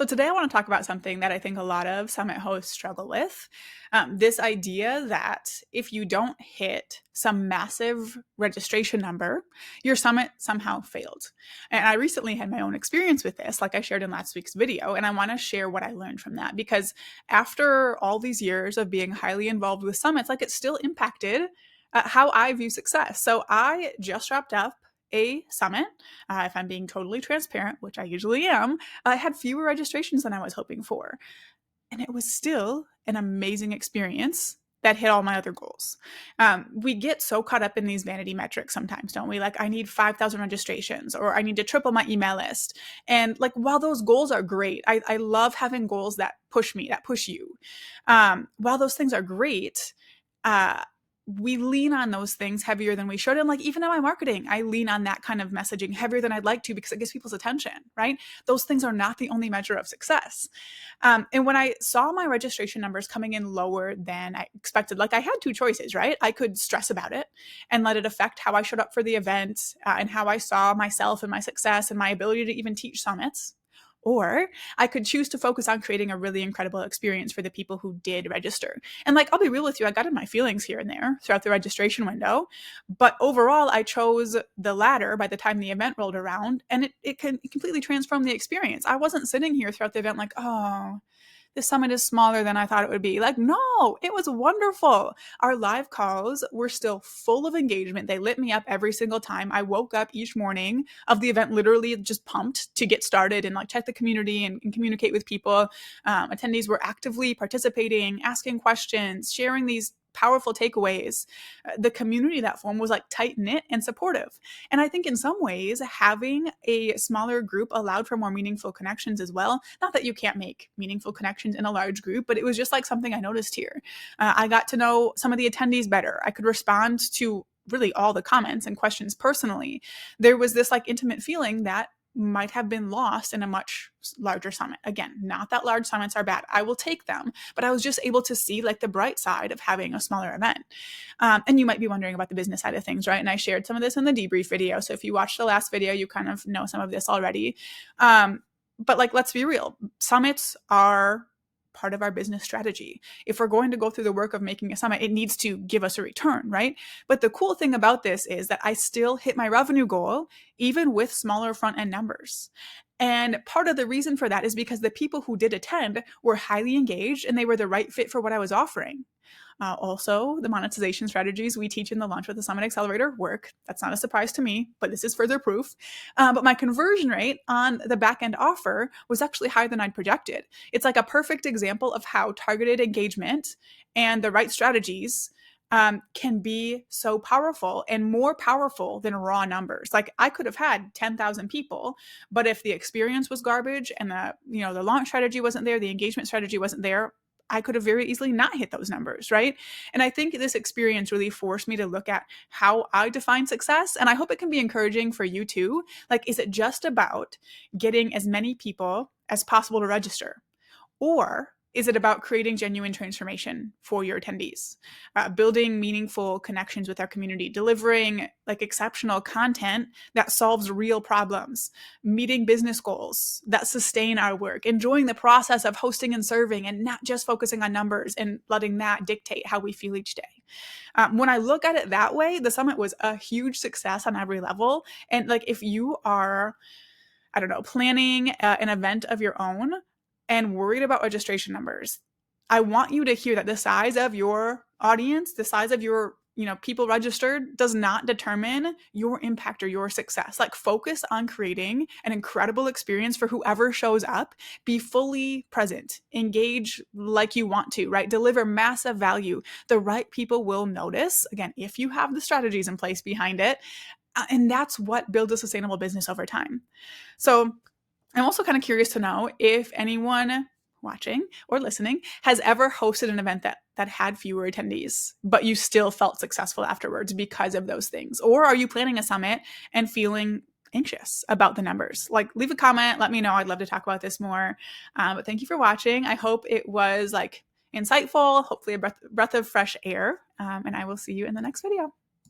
So today I want to talk about something that I think a lot of summit hosts struggle with. This idea that if you don't hit some massive registration number, your summit somehow failed. And I recently had my own experience with this, like I shared in last week's video, and I want to share what I learned from that because after all these years of being highly involved with summits, like it still impacted how I view success. So I just wrapped up a summit, if I'm being totally transparent, which I usually am, I had fewer registrations than I was hoping for. And it was still an amazing experience that hit all my other goals. We get so caught up in these vanity metrics sometimes, don't we? Like, I need 5,000 registrations or I need to triple my email list. And like, while those goals are great, I love having goals that push me, that push you. While those things are great, we lean on those things heavier than we should. And like, even in my marketing, I lean on that kind of messaging heavier than I'd like to because it gets people's attention, right? Those things are not the only measure of success. And when I saw my registration numbers coming in lower than I expected, like I had two choices, right? I could stress about it and let it affect how I showed up for the event and how I saw myself and my success and my ability to even teach summits. Or I could choose to focus on creating a really incredible experience for the people who did register. And like, I'll be real with you, I got in my feelings here and there throughout the registration window. But overall, I chose the latter by the time the event rolled around, and it completely transformed the experience. I wasn't sitting here throughout the event like, oh, this summit is smaller than I thought it would be. Like, no, it was wonderful. Our live calls were still full of engagement. They lit me up every single time. I woke up each morning of the event literally just pumped to get started and like check the community and communicate with people. Attendees were actively participating, asking questions, sharing these powerful takeaways. The community that formed was like tight knit and supportive. And I think in some ways, having a smaller group allowed for more meaningful connections as well. Not that you can't make meaningful connections in a large group, but it was just like something I noticed here. I got to know some of the attendees better. I could respond to really all the comments and questions personally. There was this like intimate feeling that might have been lost in a much larger summit. Again, not that large summits are bad. I will take them, but I was just able to see like the bright side of having a smaller event. And you might be wondering about the business side of things, right? And I shared some of this in the debrief video. So if you watched the last video, you kind of know some of this already. But like, let's be real. Summits are part of our business strategy. If we're going to go through the work of making a summit, it needs to give us a return, right? But the cool thing about this is that I still hit my revenue goal, even with smaller front end numbers. And part of the reason for that is because the people who did attend were highly engaged and they were the right fit for what I was offering. Also, the monetization strategies we teach in the Launch with the Summit Accelerator work. That's not a surprise to me, but this is further proof. But my conversion rate on the back-end offer was actually higher than I'd projected. It's like a perfect example of how targeted engagement and the right strategies can be so powerful and more powerful than raw numbers. Like I could have had 10,000 people, but if the experience was garbage and the launch strategy wasn't there, the engagement strategy wasn't there, I could have very easily not hit those numbers, right? And I think this experience really forced me to look at how I define success. And I hope it can be encouraging for you too. Like, is it just about getting as many people as possible to register? Or is it about creating genuine transformation for your attendees, building meaningful connections with our community, delivering like exceptional content that solves real problems, meeting business goals that sustain our work, enjoying the process of hosting and serving, and not just focusing on numbers and letting that dictate how we feel each day? When I look at it that way, the summit was a huge success on every level. And like, if you are, I don't know, planning an event of your own, and worried about registration numbers, I want you to hear that the size of your audience, the size of your people registered does not determine your impact or your success. Like, focus on creating an incredible experience for whoever shows up. Be fully present, engage like you want to, right? Deliver massive value. The right people will notice, again, if you have the strategies in place behind it. And that's what builds a sustainable business over time. So I'm also kind of curious to know if anyone watching or listening has ever hosted an event that had fewer attendees, but you still felt successful afterwards because of those things. Or are you planning a summit and feeling anxious about the numbers? Like, leave a comment, let me know. I'd love to talk about this more. But thank you for watching. I hope it was like insightful, hopefully a breath of fresh air. And I will see you in the next video.